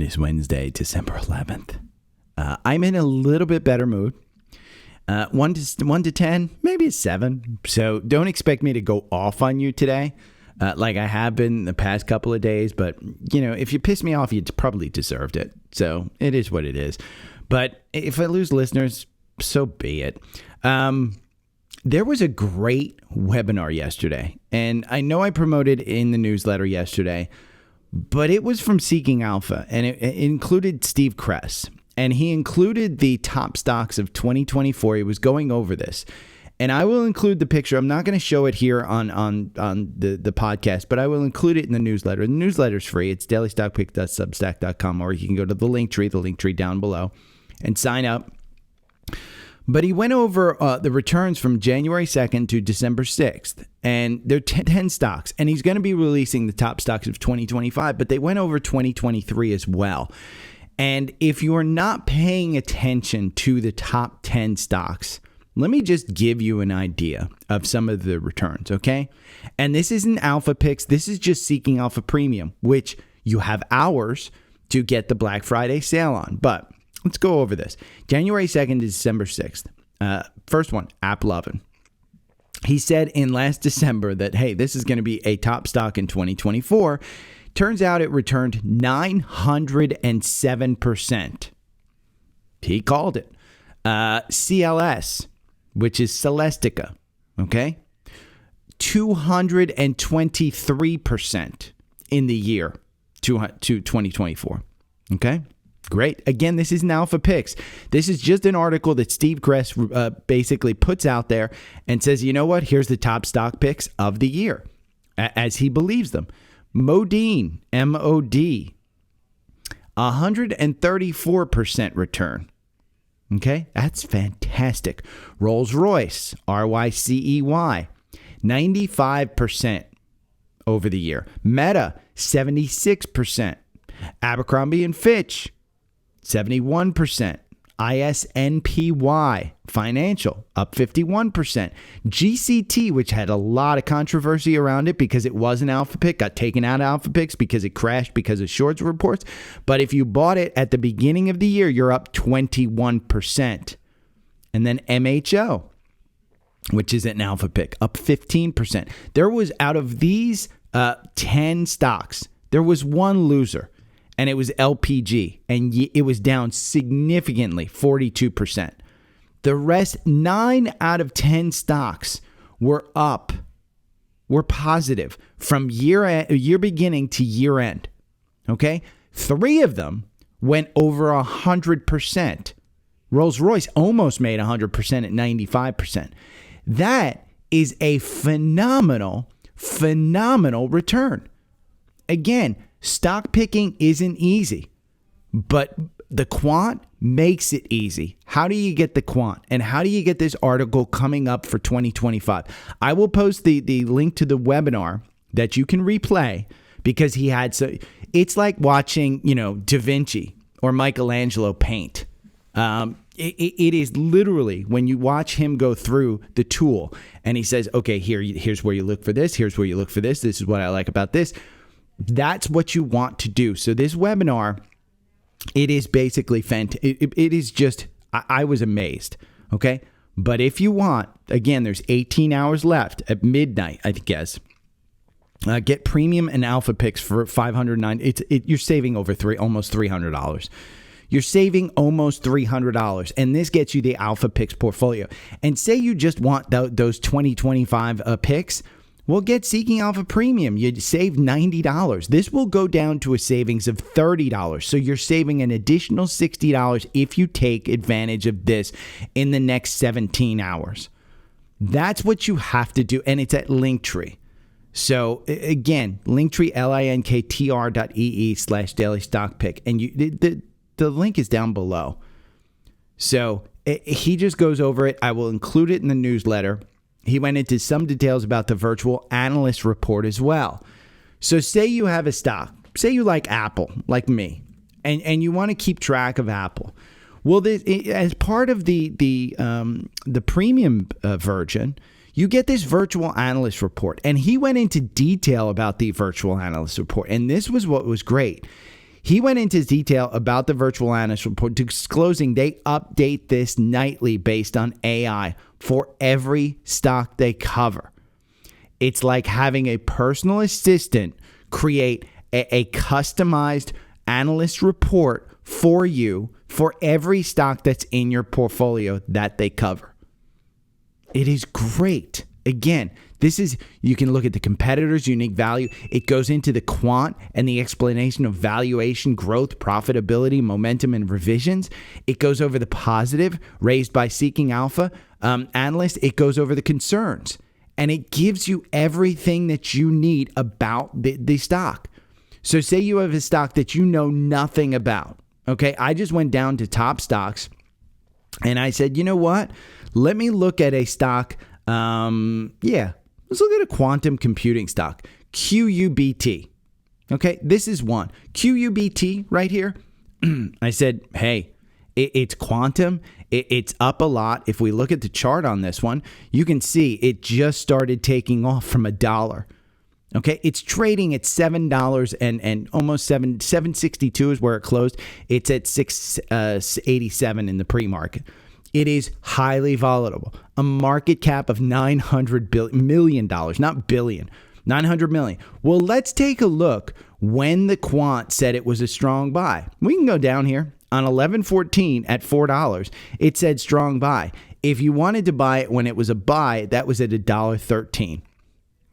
It is Wednesday, December 11th. I'm in a little bit better mood. 1 to 10, maybe a 7. So don't expect me to go off on you today like I have been the past couple of days. But, if you piss me off, you probably deserved it. So it is what it is. But if I lose listeners, so be it. There was a great webinar yesterday. And I know I promoted in the newsletter yesterday, but it was from Seeking Alpha. And it included Steve Kress. And he included the top stocks of 2024. He was going over this. And I will include the picture. I'm not going to show it here on the podcast, but I will include it in the newsletter. The newsletter's free. It's dailystockpick.substack.com, or you can go to the link tree down below, and sign up. But he went over the returns from January 2nd to December 6th. And they're 10 stocks. And he's going to be releasing the top stocks of 2025, but they went over 2023 as well. And if you are not paying attention to the top 10 stocks, let me just give you an idea of some of the returns, okay? And this isn't Alpha Picks. This is just Seeking Alpha Premium, which you have hours to get the Black Friday sale on. But let's go over this. January 2nd to December 6th. First one, AppLovin. He said in last December that, hey, this is going to be a top stock in 2024. Turns out it returned 907%. He called it. CLS, which is Celestica, okay? 223% in the year to 2024, okay? Great. Again, this isn't Alpha Picks. This is just an article that Steve Kress basically puts out there and says, you know what? Here's the top stock picks of the year as he believes them. Modine, MOD, 134% return. Okay, that's fantastic. Rolls-Royce, RYCEY, 95% over the year. Meta, 76%. Abercrombie & Fitch, 71%. ISNPY Financial up 51%. GCT, which had a lot of controversy around it because it was an Alpha Pick, got taken out of Alpha Picks because it crashed because of shorts reports. But if you bought it at the beginning of the year, you're up 21%. And then MHO, which is an Alpha Pick, up 15%. There was, out of these 10 stocks, there was one loser. And it was LPG, and it was down significantly, 42%. The rest, 9 out of 10 stocks were up, were positive from year beginning to year end. Okay? 3 of them went over 100%. Rolls-Royce almost made 100% at 95%. That is a phenomenal return. Again, stock picking isn't easy, but the quant makes it easy. How do you get the quant? And how do you get this article coming up for 2025? I will post the link to the webinar that you can replay because he had it's like watching, Da Vinci or Michelangelo paint. It is literally when you watch him go through the tool and he says, okay, here's where you look for this. Here's where you look for this. This is what I like about this. That's what you want to do. So this webinar, it is basically fantastic. It is just, I was amazed. Okay. But if you want, again, there's 18 hours left at midnight, I guess. Get premium and Alpha Picks for $509. You're saving over almost $300. You're saving almost $300. And this gets you the Alpha Picks portfolio. And say you just want those 2025 picks. Well, get Seeking Alpha Premium. You'd save $90. This will go down to a savings of $30. So you're saving an additional $60 if you take advantage of this in the next 17 hours. That's what you have to do. And it's at Linktree. So again, Linktree, linktr.ee/dailystockpick. And the link is down below. So he just goes over it. I will include it in the newsletter. He went into some details about the virtual analyst report as well. So say you have a stock, say you like Apple, like me, and you want to keep track of Apple. Well, as part of the premium version, you get this virtual analyst report. And he went into detail about the virtual analyst report. And this was what was great. He went into detail about the virtual analyst report, disclosing they update this nightly based on AI for every stock they cover. It's like having a personal assistant create a customized analyst report for you for every stock that's in your portfolio that they cover. It is great. Again, you can look at the competitor's unique value. It goes into the quant and the explanation of valuation, growth, profitability, momentum, and revisions. It goes over the positive raised by Seeking Alpha analysts. It goes over the concerns. And it gives you everything that you need about the stock. So say you have a stock that you know nothing about. Okay, I just went down to top stocks and I said, you know what? Let me look at a stock. Let's look at a quantum computing stock, QUBT. Okay, this is one. QUBT right here. I said, hey, it's quantum. It's up a lot. If we look at the chart on this one, you can see it just started taking off from $1. Okay, it's trading at $7 and almost $7.62 is where it closed. It's at $6.87 in the pre-market. It is highly volatile. A market cap of $900 million, not billion, $900 million. Well, let's take a look when the quant said it was a strong buy. We can go down here on 11/14 at $4. It said strong buy. If you wanted to buy it when it was a buy, that was at $1.13.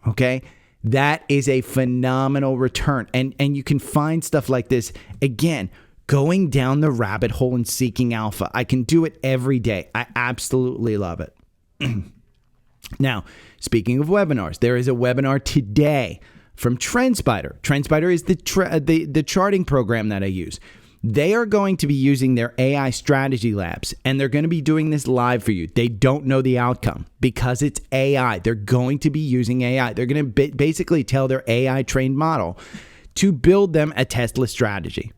Okay. That is a phenomenal return. And you can find stuff like this, again, going down the rabbit hole and Seeking Alpha. I can do it every day. I absolutely love it. Now, speaking of webinars, there is a webinar today from Trendspider. Trendspider is the charting program that I use. They are going to be using their AI strategy labs, and they're going to be doing this live for you. They don't know the outcome because it's AI. They're going to be using AI. They're going to basically tell their AI trained model to build them a Tesla strategy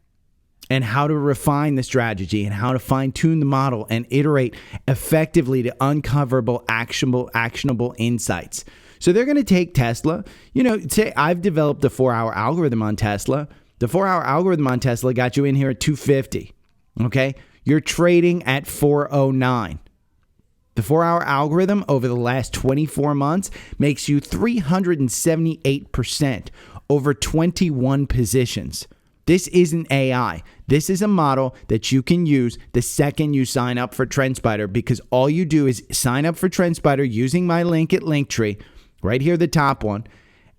and how to refine the strategy and how to fine tune the model and iterate effectively to uncoverable, actionable insights. So they're going to take Tesla, say I've developed a 4-hour algorithm on Tesla. The 4-hour algorithm on Tesla got you in here at 250. Okay. You're trading at 409. The 4-hour algorithm over the last 24 months makes you 378% over 21 positions. This isn't AI. This is a model that you can use the second you sign up for Trendspider, because all you do is sign up for Trendspider using my link at Linktree, right here, the top one.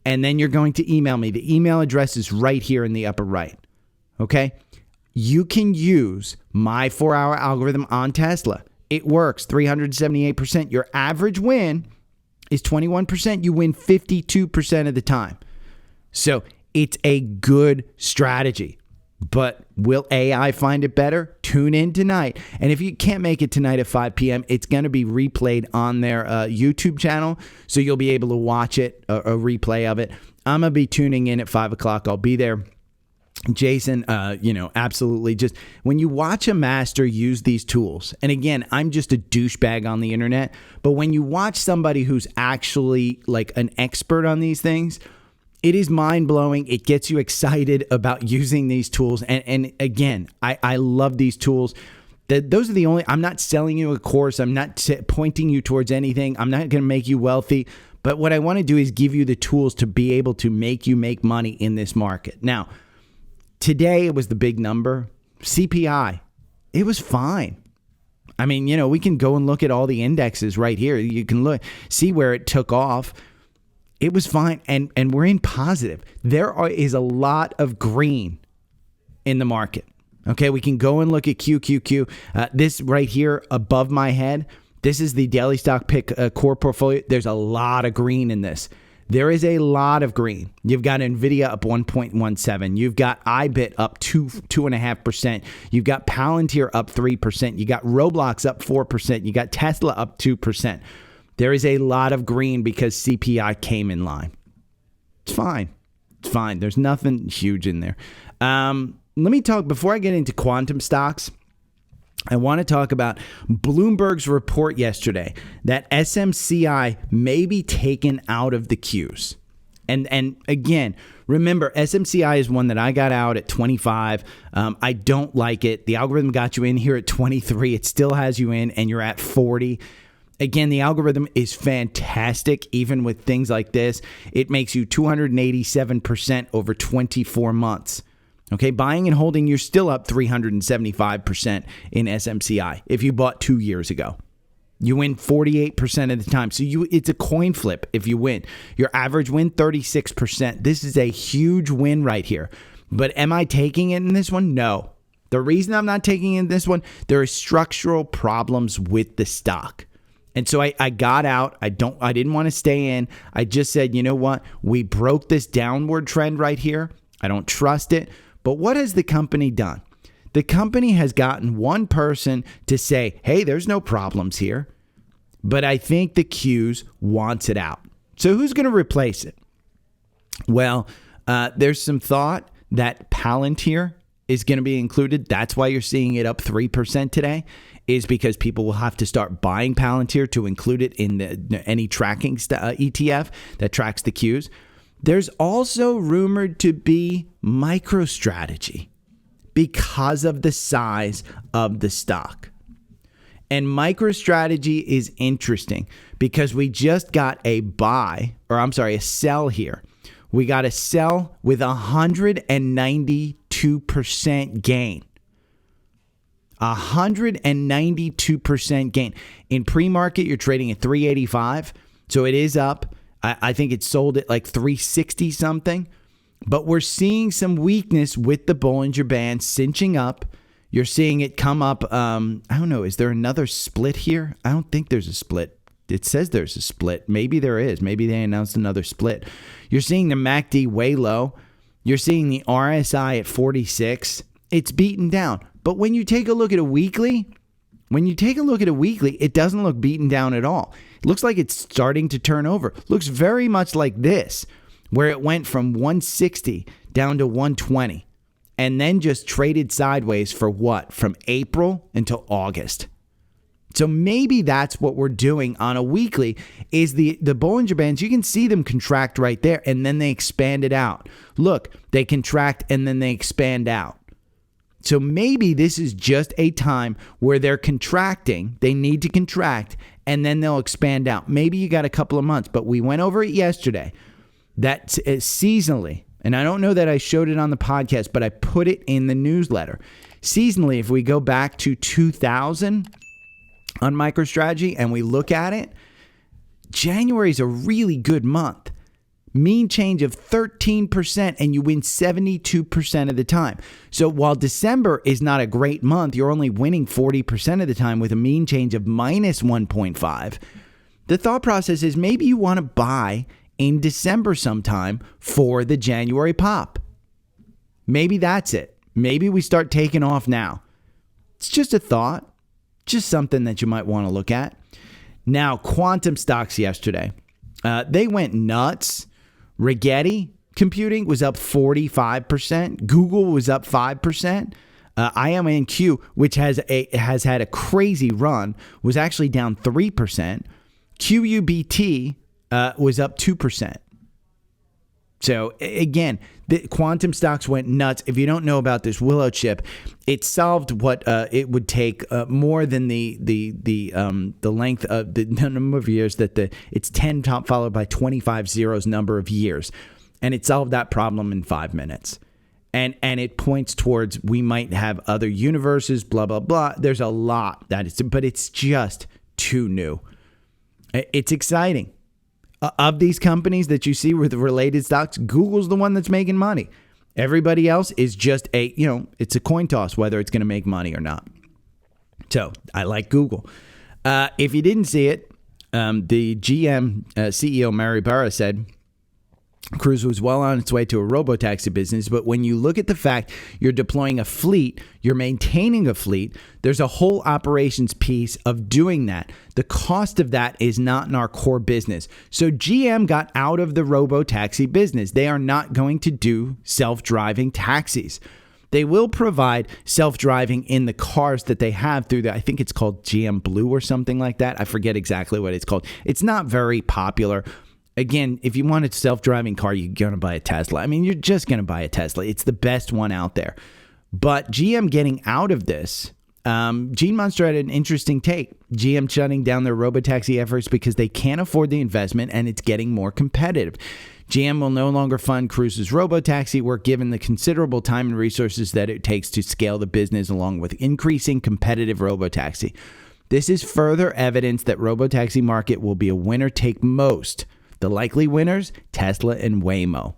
And then you're going to email me. The email address is right here in the upper right. Okay? You can use my 4-hour algorithm on Tesla. It works 378%. Your average win is 21%. You win 52% of the time. So it's a good strategy. But will AI find it better? Tune in tonight. And if you can't make it tonight at 5 p.m., it's going to be replayed on their YouTube channel. So you'll be able to watch it, a replay of it. I'm going to be tuning in at 5 o'clock. I'll be there. Jason, absolutely. Just when you watch a master use these tools, and again, I'm just a douchebag on the internet, but when you watch somebody who's actually like an expert on these things, it is mind-blowing. It gets you excited about using these tools. And again, I love these tools. Those are the only, I'm not selling you a course. I'm not pointing you towards anything. I'm not going to make you wealthy. But what I want to do is give you the tools to be able to make you make money in this market. Now, today it was the big number. CPI, it was fine. I mean, we can go and look at all the indexes right here. You can see where it took off. It was fine, and we're in positive. There is a lot of green in the market. Okay, we can go and look at QQQ. This right here above my head, this is the daily stock pick core portfolio. There's a lot of green in this. There is a lot of green. You've got NVIDIA up 1.17. You've got iBit up 2.5%. You've got Palantir up 3%. You got Roblox up 4%. You got Tesla up 2%. There is a lot of green because CPI came in line. It's fine. It's fine. There's nothing huge in there. Let me talk, before I get into quantum stocks, I want to talk about Bloomberg's report yesterday that SMCI may be taken out of the Qs. And again, remember, SMCI is one that I got out at 25. I don't like it. The algorithm got you in here at 23. It still has you in, and you're at 40. Again, the algorithm is fantastic, even with things like this. It makes you 287% over 24 months. Okay, buying and holding, you're still up 375% in SMCI if you bought 2 years ago. You win 48% of the time. So it's a coin flip if you win. Your average win, 36%. This is a huge win right here. But am I taking it in this one? No. The reason I'm not taking it in this one, there are structural problems with the stock. And so I got out. I didn't want to stay in. I just said, you know what? We broke this downward trend right here. I don't trust it. But what has the company done? The company has gotten one person to say, hey, there's no problems here. But I think the Qs wants it out. So who's going to replace it? Well, there's some thought that Palantir is going to be included. That's why you're seeing it up 3% today, is because people will have to start buying Palantir to include it in any tracking ETF that tracks the Qs. There's also rumored to be MicroStrategy because of the size of the stock. And MicroStrategy is interesting because we just got a sell here. We got a sell with 192% gain. 192% gain. In pre-market, you're trading at 385. So it is up. I think it sold at like 360 something. But we're seeing some weakness with the Bollinger Band cinching up. You're seeing it come up. I don't know. Is there another split here? I don't think there's a split. It says there's a split. Maybe there is. Maybe they announced another split. You're seeing the MACD way low. You're seeing the RSI at 46. It's beaten down. But when you take a look at a weekly, it doesn't look beaten down at all. It looks like it's starting to turn over. Looks very much like this, where it went from 160 down to 120 and then just traded sideways for what? From April until August. So maybe that's what we're doing on a weekly is the Bollinger Bands. You can see them contract right there and then they expand it out. Look, they contract and then they expand out. So maybe this is just a time where they're contracting. They need to contract and then they'll expand out. Maybe you got a couple of months, but we went over it yesterday. That seasonally, and I don't know that I showed it on the podcast, but I put it in the newsletter. Seasonally, if we go back to 2000 on MicroStrategy and we look at it, January is a really good month. Mean change of 13% and you win 72% of the time. So while December is not a great month, you're only winning 40% of the time with a mean change of minus 1.5. The thought process is maybe you want to buy in December sometime for the January pop. Maybe that's it. Maybe we start taking off now. It's just a thought, just something that you might want to look at. Now, quantum stocks yesterday, they went nuts. Rigetti Computing was up 45%. Google was up 5%. IMNQ, which has had a crazy run, was actually down 3%. QUBT was up 2%. So again, the quantum stocks went nuts. If you don't know about this Willow chip, it solved what it would take more than the length of the number of years that it's 10 top followed by 25 zeros number of years, and it solved that problem in 5 minutes. And it points towards we might have other universes, blah blah blah. There's a lot but it's just too new. It's exciting. Of these companies that you see with related stocks, Google's the one that's making money. Everybody else is just it's a coin toss whether it's going to make money or not. So I like Google. If you didn't see it, the GM CEO Mary Barra said Cruise was well on its way to a robotaxi business, but when you look at the fact you're deploying a fleet, you're maintaining a fleet, there's a whole operations piece of doing that. The cost of that is not in our core business. So GM got out of the robotaxi business. They are not going to do self-driving taxis. They will provide self-driving in the cars that they have through I think it's called GM Blue or something like that. I forget exactly what it's called. It's not very popular. Again, if you want a self-driving car, you're going to buy a Tesla. I mean, you're just going to buy a Tesla. It's the best one out there. But GM getting out of this, Gene Munster had an interesting take. GM shutting down their robotaxi efforts because they can't afford the investment and it's getting more competitive. GM will no longer fund Cruise's robotaxi work given the considerable time and resources that it takes to scale the business along with increasing competitive robotaxi. This is further evidence that robotaxi market will be a winner take most. The likely winners, Tesla and Waymo.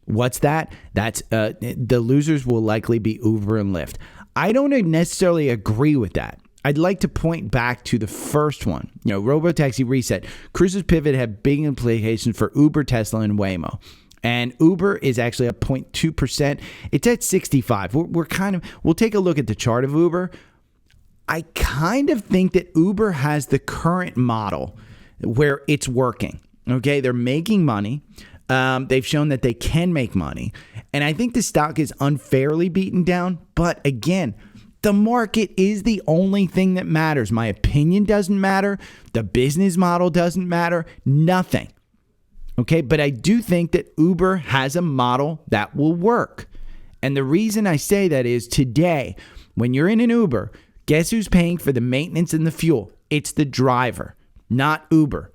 What's that? That's the losers will likely be Uber and Lyft. I don't necessarily agree with that. I'd like to point back to the first one. Robotaxi reset. Cruise's pivot had big implications for Uber, Tesla, and Waymo. And Uber is actually up 0.2%. It's at 65. We'll take a look at the chart of Uber. I kind of think that Uber has the current model where it's working. Okay, they're making money. They've shown that they can make money. And I think the stock is unfairly beaten down. But again, the market is the only thing that matters. My opinion doesn't matter. The business model doesn't matter. Nothing. Okay, but I do think that Uber has a model that will work. And the reason I say that is today, when you're in an Uber, guess who's paying for the maintenance and the fuel? It's the driver, not Uber.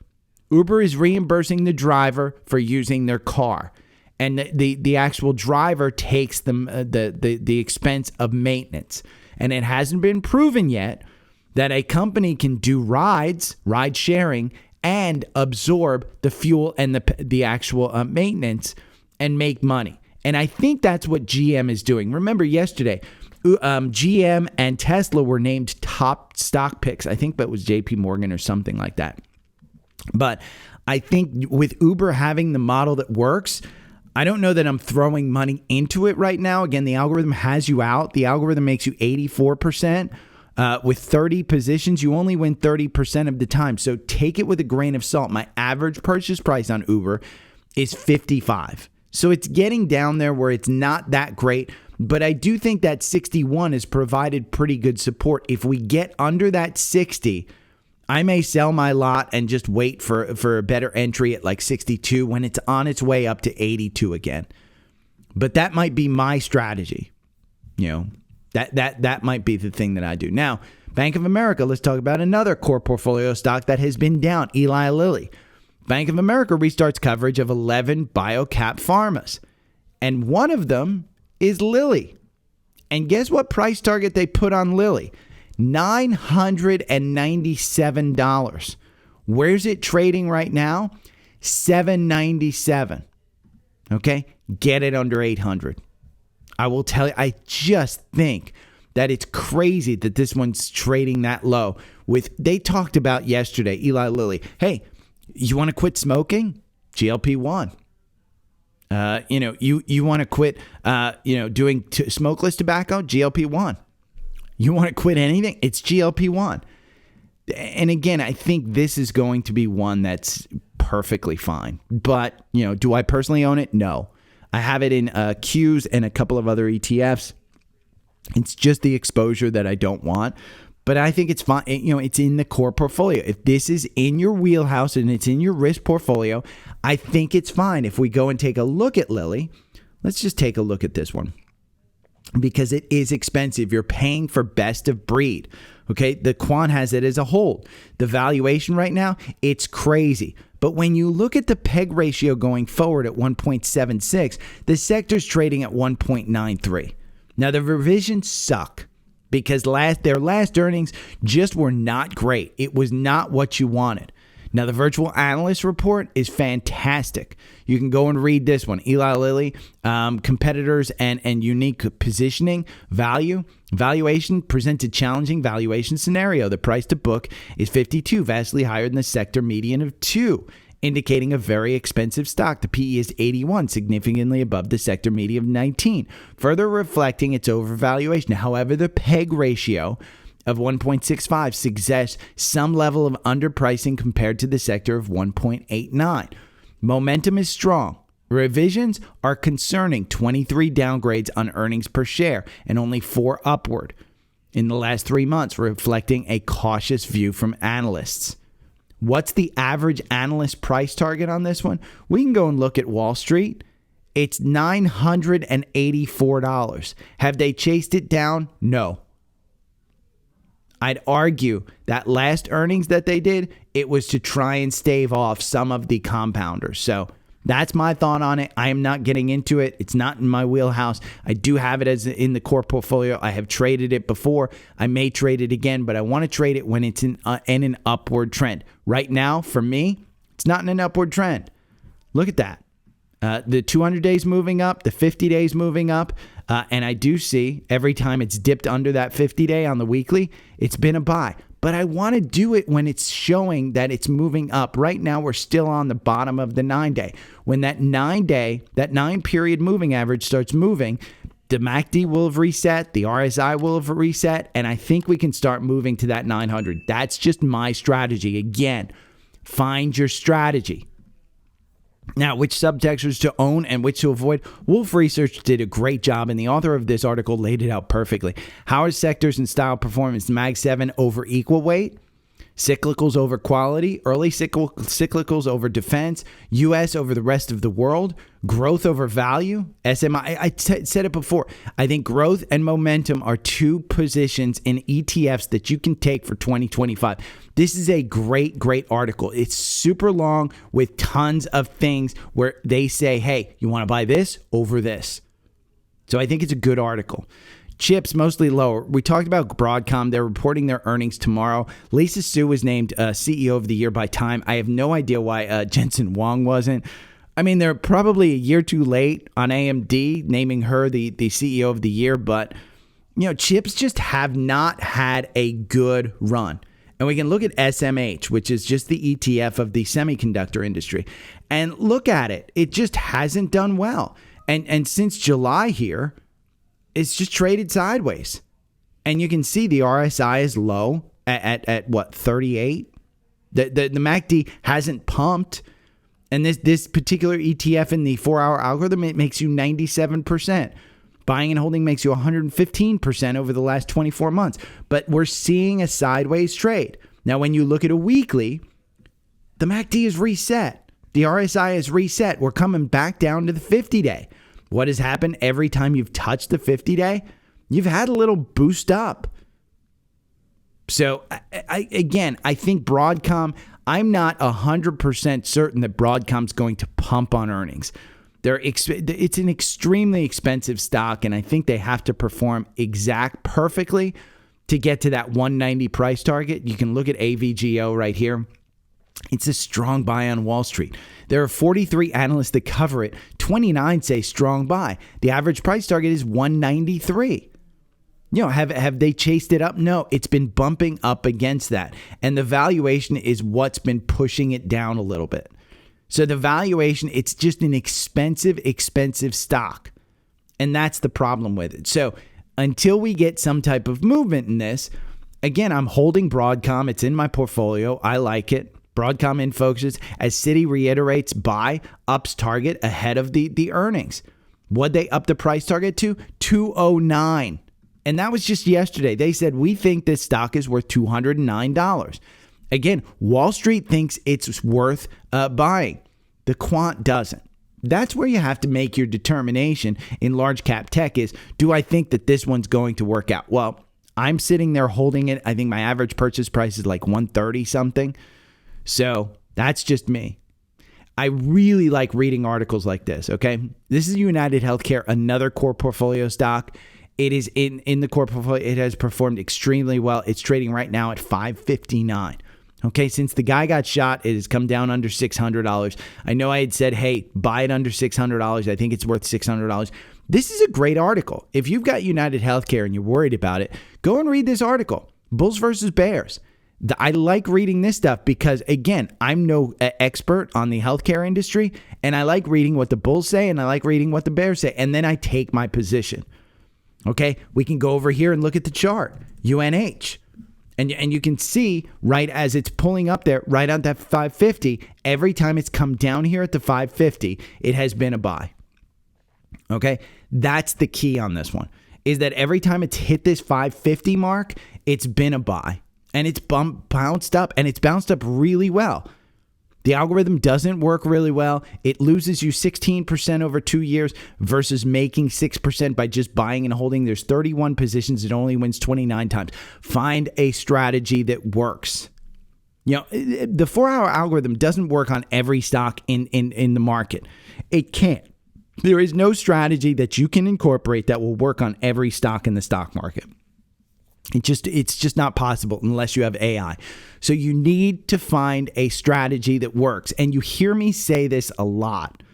Uber is reimbursing the driver for using their car, and the actual driver takes the expense of maintenance. And it hasn't been proven yet that a company can do ride sharing, and absorb the fuel and the actual maintenance and make money. And I think that's what GM is doing. Remember yesterday, GM and Tesla were named top stock picks. I think that was JP Morgan or something like that. But I think with Uber having the model that works, I don't know that I'm throwing money into it right now. Again, the algorithm has you out. The algorithm makes you 84%. With 30 positions, you only win 30% of the time. So take it with a grain of salt. My average purchase price on Uber is 55. So it's getting down there where it's not that great. But I do think that 61 has provided pretty good support. If we get under that 60, I may sell my lot and just wait for a better entry at like 62 when it's on its way up to 82 again. But that might be my strategy. That might be the thing that I do. Now, Bank of America, let's talk about another core portfolio stock that has been down, Eli Lilly. Bank of America restarts coverage of 11 bio-cap pharmas. And one of them is Lilly. And guess what price target they put on Lilly? $997. Where's it trading right now? $797. Okay? Get it under 800. I will tell you, I just think that it's crazy that this one's trading that low. They talked about yesterday, Eli Lilly. Hey, you want to quit smoking? GLP-1. You want to quit doing smokeless tobacco? GLP-1. You want to quit anything? It's GLP-1. And again, I think this is going to be one that's perfectly fine. But, do I personally own it? No. I have it in Qs and a couple of other ETFs. It's just the exposure that I don't want. But I think it's fine. It's in the core portfolio. If this is in your wheelhouse and it's in your risk portfolio, I think it's fine. If we go and take a look at Lilly, let's just take a look at this one. Because it is expensive. You're paying for best of breed. Okay, the quant has it as a hold. The valuation right now, it's crazy. But when you look at the PEG ratio going forward at 1.76, the sector's trading at 1.93. Now, the revisions suck because their last earnings just were not great. It was not what you wanted. Now, the virtual analyst report is fantastic. You can go and read this one. Eli Lilly, competitors and unique positioning, valuation presents a challenging valuation scenario. The price to book is 52, vastly higher than the sector median of 2, indicating a very expensive stock. The PE is 81, significantly above the sector median of 19, further reflecting its overvaluation. However, the PEG ratio of 1.65 suggests some level of underpricing compared to the sector of 1.89. Momentum is strong. Revisions are concerning, 23 downgrades on earnings per share and only 4 upward in the last 3 months, reflecting a cautious view from analysts. What's the average analyst price target on this one? We can go and look at Wall Street. It's $984. Have they chased it down? No. I'd argue that last earnings that they did, it was to try and stave off some of the compounders. So that's my thought on it. I am not getting into it. It's not in my wheelhouse. I do have it as in the core portfolio. I have traded it before. I may trade it again, but I want to trade it when it's in an upward trend. Right now, for me, it's not in an upward trend. Look at that. The 200 days moving up, the 50 days moving up. And I do see every time it's dipped under that 50-day on the weekly, it's been a buy. But I want to do it when it's showing that it's moving up. Right now, we're still on the bottom of the 9-day. When that 9-period moving average starts moving, the MACD will have reset, the RSI will have reset, and I think we can start moving to that 900. That's just my strategy. Again, find your strategy. Now, which subsectors to own and which to avoid? Wolf Research did a great job, and the author of this article laid it out perfectly. How are sectors and style performance? Mag 7 over equal weight, cyclicals over quality, early cyclicals over defense, U.S. over the rest of the world, growth over value, SMI. I said it before. I think growth and momentum are two positions in ETFs that you can take for 2025. This is a great, great article. It's super long with tons of things where they say, hey, you want to buy this over this. So I think it's a good article. Chips mostly lower. We talked about Broadcom. They're reporting their earnings tomorrow. Lisa Su was named CEO of the year by Time. I have no idea why Jensen Huang wasn't. I mean, they're probably a year too late on AMD naming her the CEO of the year, but chips just have not had a good run. And we can look at SMH, which is just the ETF of the semiconductor industry, and look at it. It just hasn't done well. And since July here, it's just traded sideways. And you can see the RSI is low at what, 38? The MACD hasn't pumped. And this particular ETF in the 4-hour algorithm, it makes you 97%. Buying and holding makes you 115% over the last 24 months. But we're seeing a sideways trade. Now, when you look at a weekly, the MACD is reset. The RSI is reset. We're coming back down to the 50-day. What has happened every time you've touched the 50-day? You've had a little boost up. So, I think Broadcom, I'm not 100% certain that Broadcom's going to pump on earnings. It's an extremely expensive stock, and I think they have to perform perfectly to get to that 190 price target. You can look at AVGO right here. It's a strong buy on Wall Street. There are 43 analysts that cover it. 29 say strong buy. The average price target is 193. Have they chased it up? No, it's been bumping up against that. And the valuation is what's been pushing it down a little bit. So the valuation, it's just an expensive stock. And that's the problem with it. So until we get some type of movement in this, again, I'm holding Broadcom. It's in my portfolio. I like it. Broadcom in focuses. As Citi reiterates, buy, ups target ahead of the earnings. What'd they up the price target to? 209. And that was just yesterday. They said, we think this stock is worth $209. Again, Wall Street thinks it's worth buying. The quant doesn't. That's where you have to make your determination in large cap tech is, do I think that this one's going to work out? Well, I'm sitting there holding it. I think my average purchase price is like 130 something. So that's just me. I really like reading articles like this, okay? This is United Healthcare, another core portfolio stock. It is in the core portfolio. It has performed extremely well. It's trading right now at $559. Okay, since the guy got shot, it has come down under $600. I know I had said, hey, buy it under $600. I think it's worth $600. This is a great article. If you've got United Healthcare and you're worried about it, go and read this article, Bulls versus Bears. I like reading this stuff because, again, I'm no expert on the healthcare industry, and I like reading what the Bulls say, and I like reading what the Bears say, and then I take my position. Okay, we can go over here and look at the chart, UNH. And you can see right as it's pulling up there, right on that 550, every time it's come down here at the 550, it has been a buy. Okay, that's the key on this one, is that every time it's hit this 550 mark, it's been a buy. and it's bounced up, and it's bounced up really well. The algorithm doesn't work really well. It loses you 16% over 2 years versus making 6% by just buying and holding. There's 31 positions. It only wins 29 times. Find a strategy that works. You know, the 4-hour algorithm doesn't work on every stock in the market. It can't. There is no strategy that you can incorporate that will work on every stock in the stock market. It's just not possible unless you have AI. So you need to find a strategy that works. And you hear me say this a lot.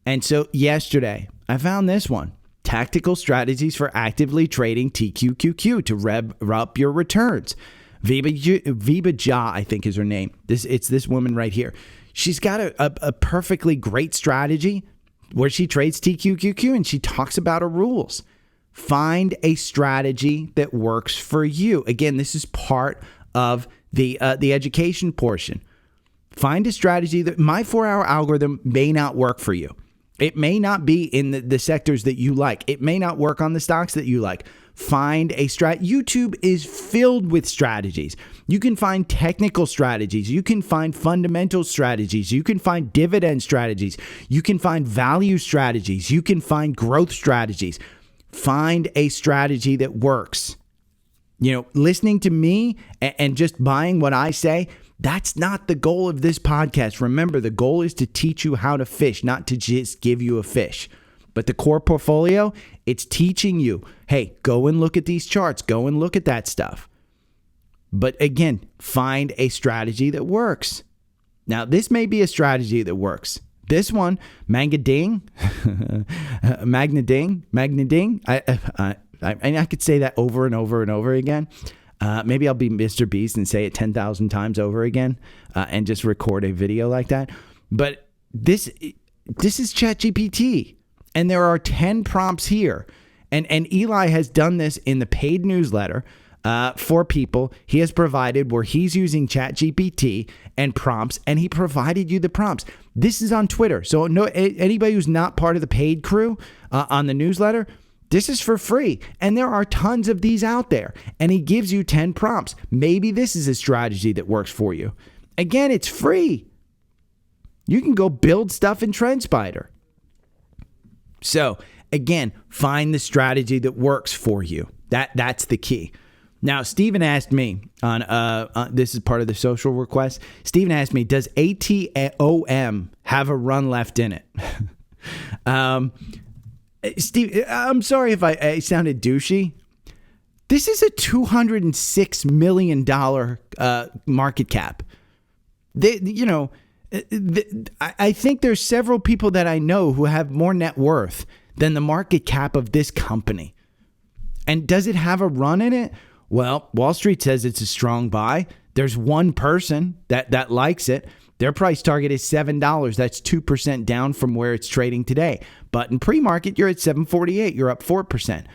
And so yesterday, I found this one. Tactical strategies for actively trading TQQQ to rev up your returns. Viva Ja, I think is her name. It's this woman right here. She's got a perfectly great strategy where she trades TQQQ and she talks about her rules. Find a strategy that works for you. Again, this is part of the education portion. Find a strategy that my 4-hour algorithm may not work for you. It may not be in the sectors that you like. It may not work on the stocks that you like. Find a YouTube is filled with strategies. You can find technical strategies. You can find fundamental strategies. You can find dividend strategies. You can find value strategies. You can find growth strategies. Find a strategy that works. You know, listening to me and just buying what I say, that's not the goal of this podcast. Remember, the goal is to teach you how to fish, not to just give you a fish. But the core portfolio, it's teaching you, hey, go and look at these charts. Go and look at that stuff. But again, find a strategy that works. Now, this may be a strategy that works. This one, Magnading, I could say that over and over and over again. Maybe I'll be Mr. Beast and say it 10,000 times over again and just record a video like that. But this is ChatGPT, and there are 10 prompts here. And Eli has done this in the paid newsletter for people. He has provided where he's using ChatGPT and prompts, and he provided you the prompts. This is on Twitter. So no, anybody who's not part of the paid crew on the newsletter, this is for free. And there are tons of these out there. And he gives you 10 prompts. Maybe this is a strategy that works for you. Again, it's free. You can go build stuff in Trendspider. So again, find the strategy that works for you. That's the key. Now, Steven asked me on this is part of the social request. Steven asked me, does ATOM have a run left in it? Steve, I'm sorry if I sounded douchey. This is a $206 million market cap. I think there's several people that I know who have more net worth than the market cap of this company. And does it have a run in it? Well, Wall Street says it's a strong buy. There's one person that likes it. Their price target is $7. That's 2% down from where it's trading today. But in pre-market, you're at $7.48. You're up 4%.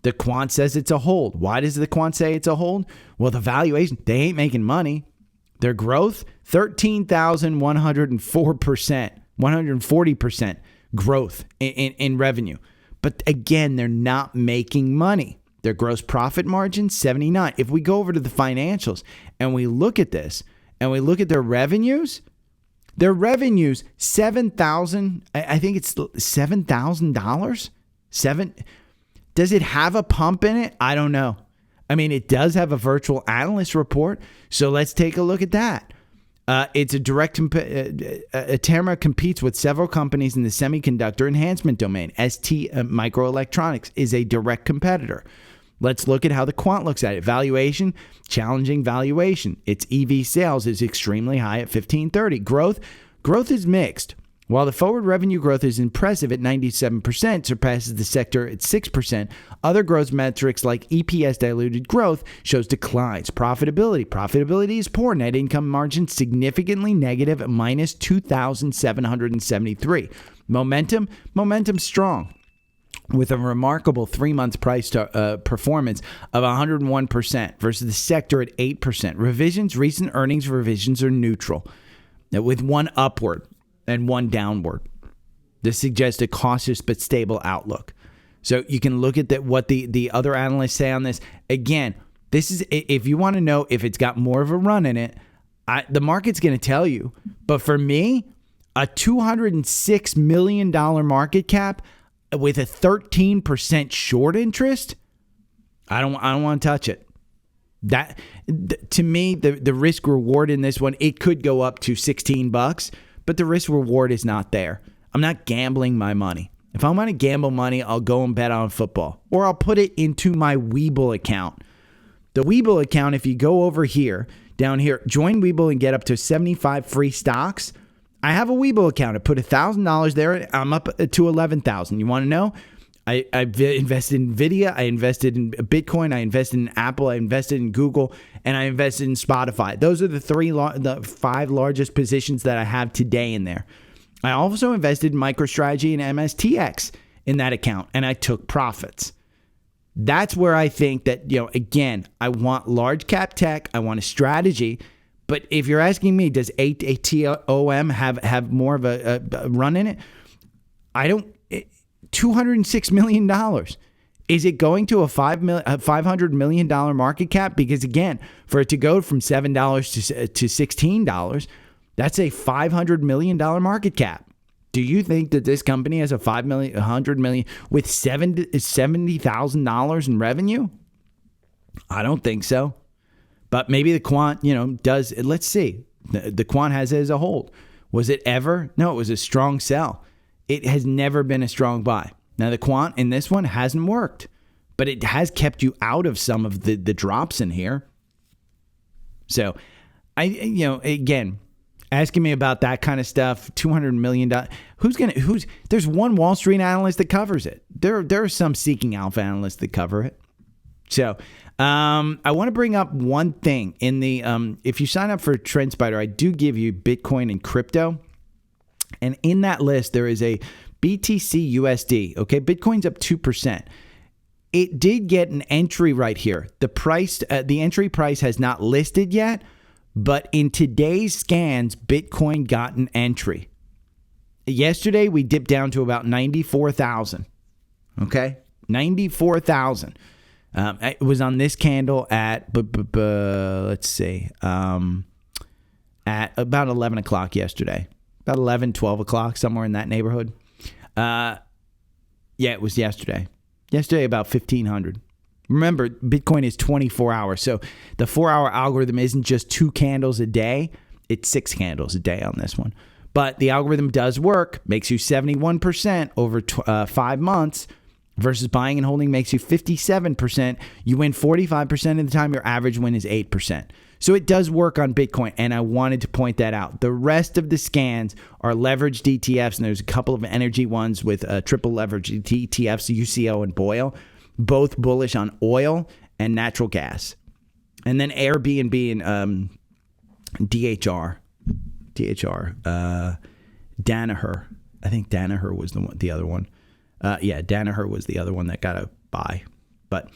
The quant says it's a hold. Why does the quant say it's a hold? Well, the valuation, they ain't making money. Their growth, 13,104%, 140% growth in revenue. But again, they're not making money. Their gross profit margin, 79. If we go over to the financials and we look at this and we look at their revenues, $7,000, I think it's $7,000. Does it have a pump in it? I don't know. I mean, it does have a virtual analyst report. So let's take a look at that. It's a direct Aterma competes with several companies in the semiconductor enhancement domain. ST Microelectronics is a direct competitor. Let's look at how the quant looks at it. Valuation, challenging valuation. Its EV sales is extremely high at 1530. Growth is mixed. While the forward revenue growth is impressive at 97%, surpasses the sector at 6%, other growth metrics like EPS diluted growth shows declines. Profitability is poor. Net income margin significantly negative at minus 2,773. Momentum strong, with a remarkable 3-month price performance of 101% versus the sector at 8%. Recent earnings revisions are neutral, with one upward and one downward. This suggests a cautious but stable outlook. So you can look at what the other analysts say on this. Again, This is, if you want to know if it's got more of a run in it, the market's going to tell you. But for me, a $206 million market cap with a 13% short interest, I don't want to touch it. That, to me, the risk reward in this one, it could go up to $16, but the risk reward is not there. I'm not gambling my money. If I want to gamble money, I'll go and bet on football, or I'll put it into my Webull account. The Webull account, if you go over here, down here, join Webull and get up to 75 free stocks. I have a Webull account. I put $1,000 there. I'm up to 11,000. You want to know? I invested in Nvidia, I invested in Bitcoin, I invested in Apple, I invested in Google, and I invested in Spotify. Those are the 5 largest positions that I have today in there. I also invested in MicroStrategy and MSTX in that account, and I took profits. That's where I think that, again, I want large cap tech, I want a strategy, but if you're asking me, does ATOM have more of a run in it? I don't. $206 million. Is it going to a $500 million market cap? Because again, for it to go from $7 to $16, that's a $500 million market cap. Do you think that this company has a $100 million with $70,000 in revenue? I don't think so. But maybe the Quant, does. Let's see. The Quant has it as a hold. Was it ever? No, it was a strong sell. It has never been a strong buy. Now, the Quant in this one hasn't worked, but it has kept you out of some of the drops in here. So, again, asking me about that kind of stuff, $200 million. There's one Wall Street analyst that covers it. There are some Seeking Alpha analysts that cover it. So, I want to bring up one thing in the, if you sign up for Trendspider, I do give you Bitcoin and crypto. And in that list, there is a BTC USD. Okay, Bitcoin's up 2%. It did get an entry right here. The price, the entry price has not listed yet, but in today's scans, Bitcoin got an entry. Yesterday, we dipped down to about 94,000. Okay, 94,000. It was on this candle at let's see, at about 11 o'clock yesterday. About 11, 12 o'clock, somewhere in that neighborhood. Yeah, it was yesterday. Yesterday, about 1,500. Remember, Bitcoin is 24 hours. So the 4-hour algorithm isn't just 2 candles a day. It's 6 candles a day on this one. But the algorithm does work. Makes you 71% over 5 months versus buying and holding makes you 57%. You win 45% of the time. Your average win is 8%. So it does work on Bitcoin, and I wanted to point that out. The rest of the scans are leveraged ETFs, and there's a couple of energy ones with triple leveraged ETFs, UCO and BOIL, both bullish on oil and natural gas. And then Airbnb and DHR, Danaher. I think Danaher was the other one. Danaher was the other one that got a buy. But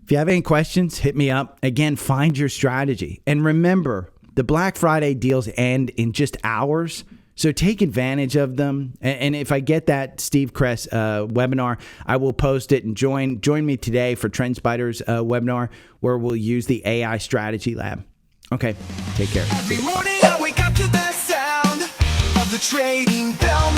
if you have any questions, hit me up. Again, find your strategy. And remember, the Black Friday deals end in just hours, so take advantage of them. And if I get that Steve Kress webinar, I will post it and join me today for Trendspider's webinar, where we'll use the AI Strategy Lab. Okay, take care. Every morning I wake up to the sound of the trading bell.